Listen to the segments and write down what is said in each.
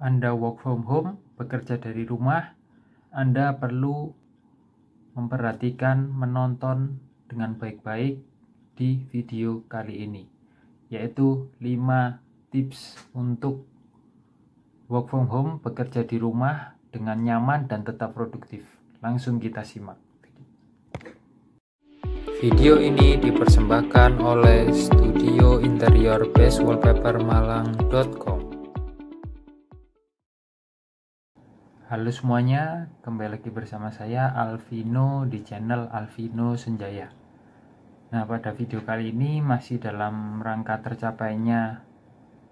Anda work from home, bekerja dari rumah, Anda perlu memperhatikan, menonton dengan baik-baik di video kali ini, yaitu 5 tips untuk work from home, bekerja di rumah dengan nyaman dan tetap produktif. Langsung kita simak. Video ini dipersembahkan oleh Studio Interior bestwallpapermalang.com. Halo semuanya, kembali lagi bersama saya Alvino di channel Alvino Senjaya. Nah, pada video kali ini masih dalam rangka tercapainya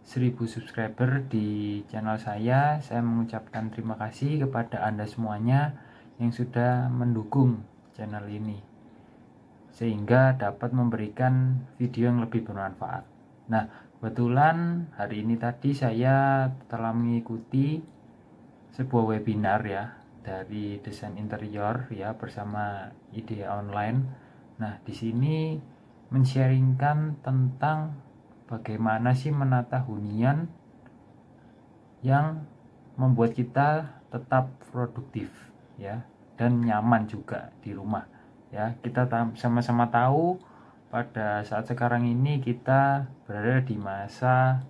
1000 subscriber di channel saya. Saya mengucapkan terima kasih kepada Anda semuanya yang sudah mendukung channel ini, sehingga dapat memberikan video yang lebih bermanfaat. Nah, kebetulan hari ini tadi saya telah mengikuti sebuah webinar ya dari desain interior ya bersama IDEA Online. Nah, di sini men-sharingkan tentang bagaimana sih menata hunian yang membuat kita tetap produktif ya dan nyaman juga di rumah. Ya, kita sama-sama tahu pada saat sekarang ini kita berada di masa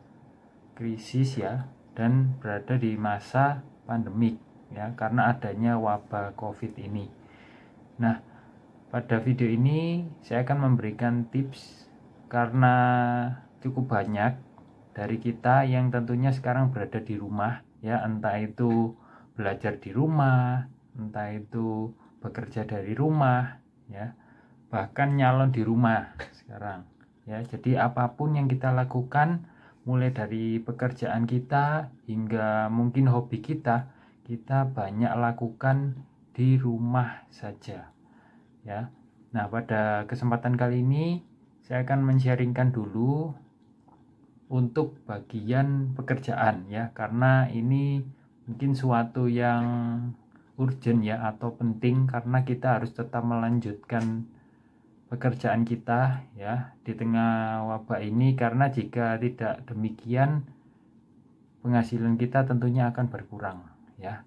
krisis ya, dan berada di masa pandemik ya, karena adanya wabah COVID ini. Nah, pada video ini saya akan memberikan tips karena cukup banyak dari kita yang tentunya sekarang berada di rumah ya, entah itu belajar di rumah, entah itu bekerja dari rumah ya, bahkan nyalon di rumah sekarang ya. Jadi apapun yang kita lakukan, mulai dari pekerjaan kita hingga mungkin hobi kita banyak lakukan di rumah saja ya. Nah, pada kesempatan kali ini saya akan men-sharingkan dulu untuk bagian pekerjaan ya, karena ini mungkin suatu yang urgent ya atau penting, karena kita harus tetap melanjutkan pekerjaan kita ya di tengah wabah ini, karena jika tidak demikian penghasilan kita tentunya akan berkurang ya.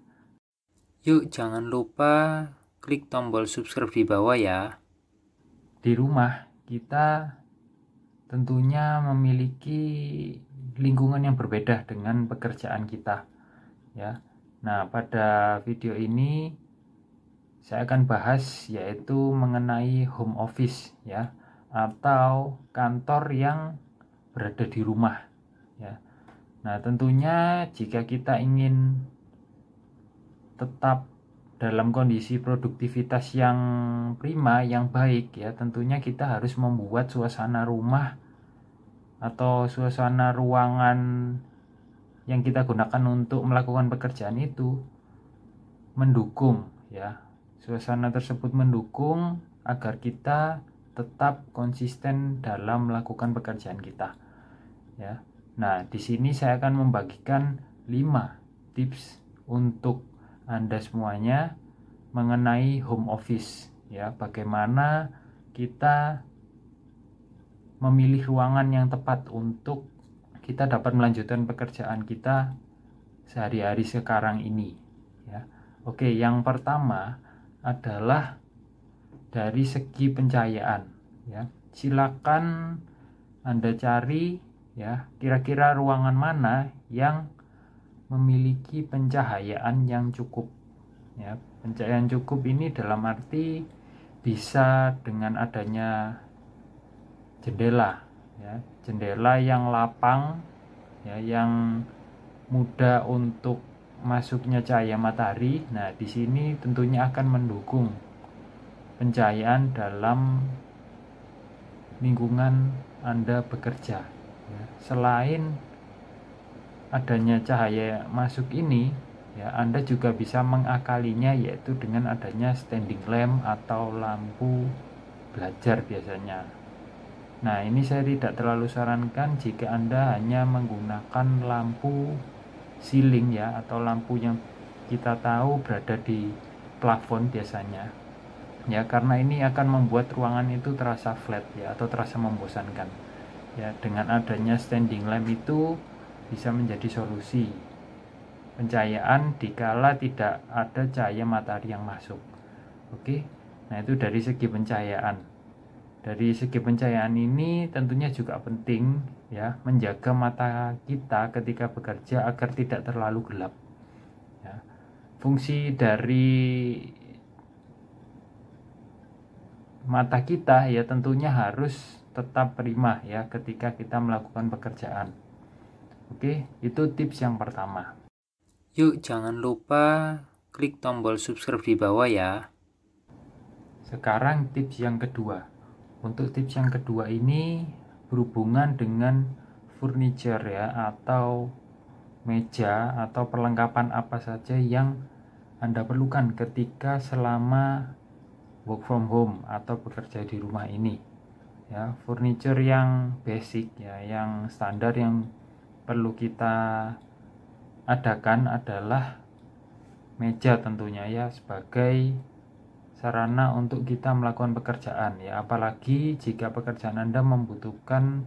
Yuk, jangan lupa klik tombol subscribe di bawah ya. Di rumah kita tentunya memiliki lingkungan yang berbeda dengan pekerjaan kita ya. Nah, pada video ini saya akan bahas yaitu mengenai home office ya, atau kantor yang berada di rumah ya. Nah, tentunya jika kita ingin tetap dalam kondisi produktivitas yang prima, yang baik ya, tentunya kita harus membuat suasana rumah atau suasana ruangan yang kita gunakan untuk melakukan pekerjaan itu mendukung ya. Suasana tersebut mendukung agar kita tetap konsisten dalam melakukan pekerjaan kita ya. Nah, di sini saya akan membagikan 5 tips untuk Anda semuanya mengenai home office ya, bagaimana kita memilih ruangan yang tepat untuk kita dapat melanjutkan pekerjaan kita sehari-hari sekarang ini ya. Oke, yang pertama adalah dari segi pencahayaan ya. Silakan Anda cari ya, kira-kira ruangan mana yang memiliki pencahayaan yang cukup ya. Pencahayaan cukup ini dalam arti bisa dengan adanya jendela ya, jendela yang lapang ya, yang mudah untuk masuknya cahaya matahari. Nah, di sini tentunya akan mendukung pencahayaan dalam lingkungan Anda bekerja ya. Selain adanya cahaya masuk ini ya, Anda juga bisa mengakalinya yaitu dengan adanya standing lamp atau lampu belajar biasanya. Nah, ini saya tidak terlalu sarankan jika Anda hanya menggunakan lampu ceiling ya, atau lampu yang kita tahu berada di plafon biasanya ya, karena ini akan membuat ruangan itu terasa flat ya, atau terasa membosankan ya. Dengan adanya standing lamp itu bisa menjadi solusi pencahayaan dikala tidak ada cahaya matahari yang masuk. Oke, nah itu dari segi pencahayaan. Dari segi pencahayaan ini tentunya juga penting ya, menjaga mata kita ketika bekerja agar tidak terlalu gelap. Ya. Fungsi dari mata kita ya tentunya harus tetap prima ya ketika kita melakukan pekerjaan. Oke, itu tips yang pertama. Yuk jangan lupa klik tombol subscribe di bawah ya. Sekarang tips yang kedua. Untuk tips yang kedua ini berhubungan dengan furniture ya, atau meja atau perlengkapan apa saja yang Anda perlukan ketika selama work from home atau bekerja di rumah ini. Ya, furniture yang basic ya, yang standar yang perlu kita adakan adalah meja tentunya ya, sebagai sarana untuk kita melakukan pekerjaan ya, apalagi jika pekerjaan Anda membutuhkan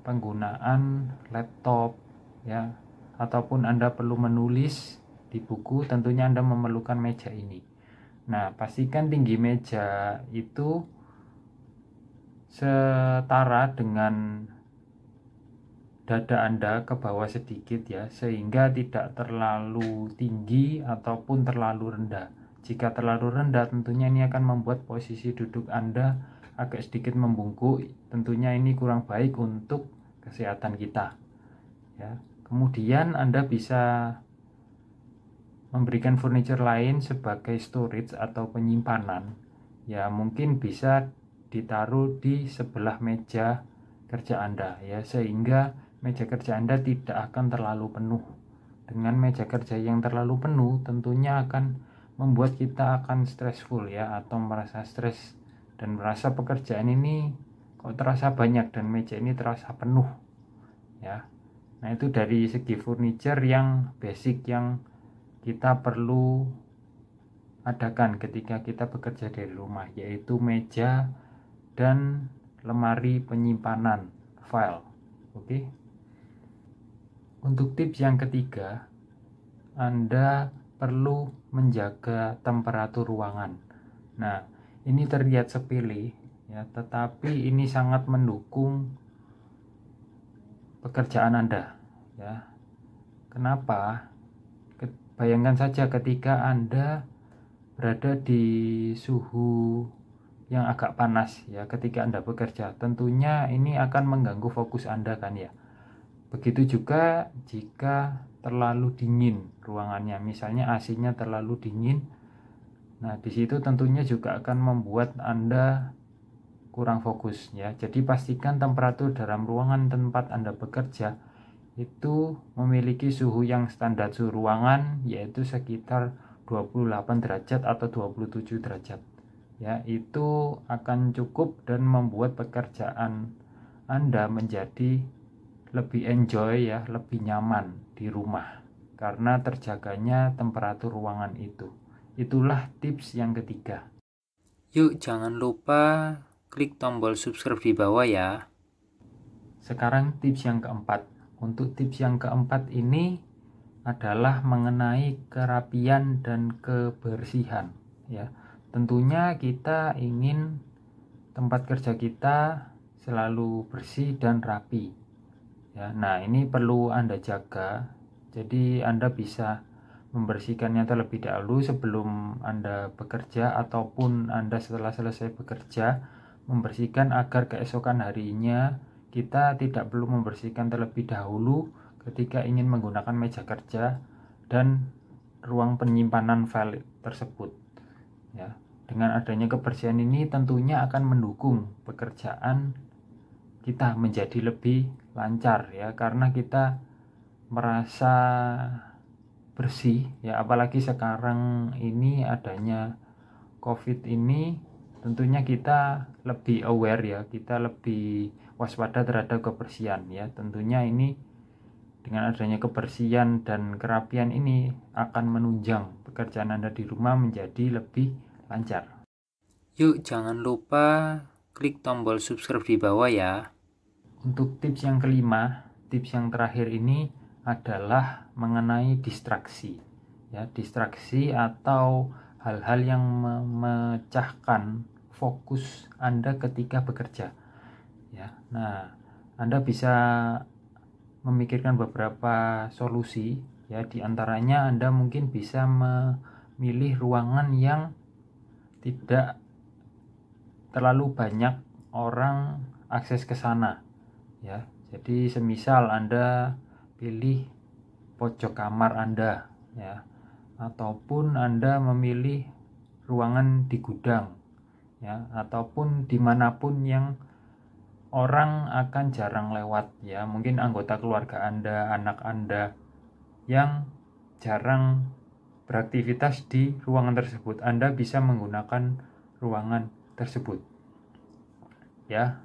penggunaan laptop ya, ataupun Anda perlu menulis di buku, tentunya Anda memerlukan meja ini. Nah, pastikan tinggi meja itu setara dengan dada Anda ke bawah sedikit ya, sehingga tidak terlalu tinggi ataupun terlalu rendah. Jika terlalu rendah, tentunya ini akan membuat posisi duduk Anda agak sedikit membungkuk. Tentunya ini kurang baik untuk kesehatan kita. Ya. Kemudian Anda bisa memberikan furniture lain sebagai storage atau penyimpanan. Ya, mungkin bisa ditaruh di sebelah meja kerja Anda ya, sehingga meja kerja Anda tidak akan terlalu penuh. Dengan meja kerja yang terlalu penuh tentunya akan membuat kita akan stressful ya, atau merasa stres dan merasa pekerjaan ini kok terasa banyak dan meja ini terasa penuh ya. Nah, itu dari segi furniture yang basic yang kita perlu adakan ketika kita bekerja dari rumah, yaitu meja dan lemari penyimpanan file. Oke. Untuk tips yang ketiga, Anda perlu menjaga temperatur ruangan. Nah, ini terlihat sepele ya, tetapi ini sangat mendukung pekerjaan Anda ya. Kenapa? Bayangkan saja ketika Anda berada di suhu yang agak panas ya ketika Anda bekerja, tentunya ini akan mengganggu fokus Anda kan ya. Begitu juga jika terlalu dingin ruangannya, misalnya AC-nya terlalu dingin. Nah, di situ tentunya juga akan membuat Anda kurang fokus ya. Jadi pastikan temperatur dalam ruangan tempat Anda bekerja itu memiliki suhu yang standar suhu ruangan, yaitu sekitar 28 derajat atau 27 derajat. Ya, itu akan cukup dan membuat pekerjaan Anda menjadi lebih enjoy ya, lebih nyaman di rumah karena terjaganya temperatur ruangan itu. Itulah tips yang ketiga. Yuk jangan lupa klik tombol subscribe di bawah ya. Sekarang tips yang keempat. Untuk tips yang keempat ini adalah mengenai kerapian dan kebersihan ya. Tentunya kita ingin tempat kerja kita selalu bersih dan rapi ya. Nah, ini perlu Anda jaga. Jadi Anda bisa membersihkannya terlebih dahulu sebelum Anda bekerja, ataupun Anda setelah selesai bekerja membersihkan agar keesokan harinya kita tidak perlu membersihkan terlebih dahulu ketika ingin menggunakan meja kerja dan ruang penyimpanan file tersebut ya. Dengan adanya kebersihan ini tentunya akan mendukung pekerjaan kita menjadi lebih lancar ya, karena kita merasa bersih ya, apalagi sekarang ini adanya COVID ini, tentunya kita lebih aware ya, kita lebih waspada terhadap kebersihan ya. Tentunya ini dengan adanya kebersihan dan kerapian ini akan menunjang pekerjaan Anda di rumah menjadi lebih lancar. Yuk jangan lupa klik tombol subscribe di bawah ya. Untuk tips yang kelima, tips yang terakhir ini adalah mengenai distraksi. Ya, distraksi atau hal-hal yang memecahkan fokus Anda ketika bekerja. Ya, nah, Anda bisa memikirkan beberapa solusi. Ya, di antaranya Anda mungkin bisa memilih ruangan yang tidak terlalu banyak orang akses ke sana. Ya, jadi semisal Anda pilih pojok kamar Anda, ya, ataupun Anda memilih ruangan di gudang, ya, ataupun dimanapun yang orang akan jarang lewat, ya, mungkin anggota keluarga Anda, anak Anda yang jarang beraktivitas di ruangan tersebut, Anda bisa menggunakan ruangan tersebut, ya.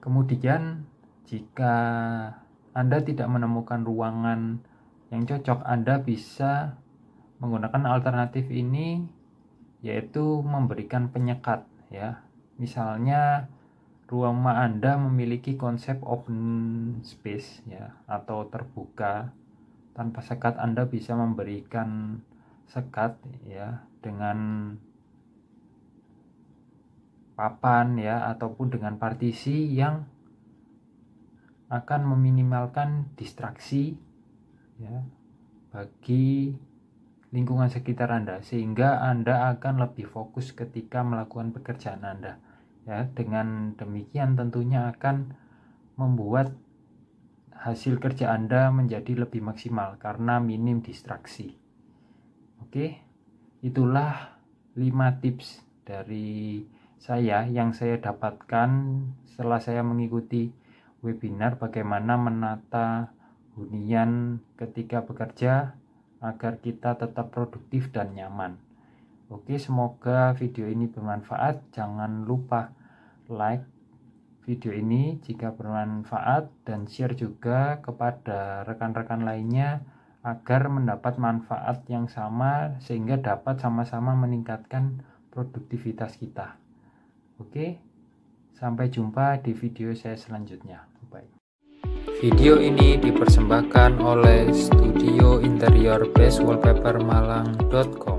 Kemudian jika Anda tidak menemukan ruangan yang cocok, Anda bisa menggunakan alternatif ini, yaitu memberikan penyekat, ya. Misalnya rumah Anda memiliki konsep open space, ya, atau terbuka tanpa sekat. Anda bisa memberikan sekat, ya, dengan papan, ya, ataupun dengan partisi yang akan meminimalkan distraksi, ya, bagi lingkungan sekitar Anda, sehingga Anda akan lebih fokus ketika melakukan pekerjaan Anda. Ya, dengan demikian tentunya akan membuat hasil kerja Anda menjadi lebih maksimal karena minim distraksi. Oke, itulah 5 tips dari saya yang saya dapatkan setelah saya mengikuti webinar bagaimana menata hunian ketika bekerja agar kita tetap produktif dan nyaman. Oke, semoga video ini bermanfaat. Jangan lupa like video ini jika bermanfaat dan share juga kepada rekan-rekan lainnya agar mendapat manfaat yang sama sehingga dapat sama-sama meningkatkan produktivitas kita. Oke, sampai jumpa di video saya selanjutnya. Bye. Video ini dipersembahkan oleh Studio Interior Base Wallpaper Malang.com.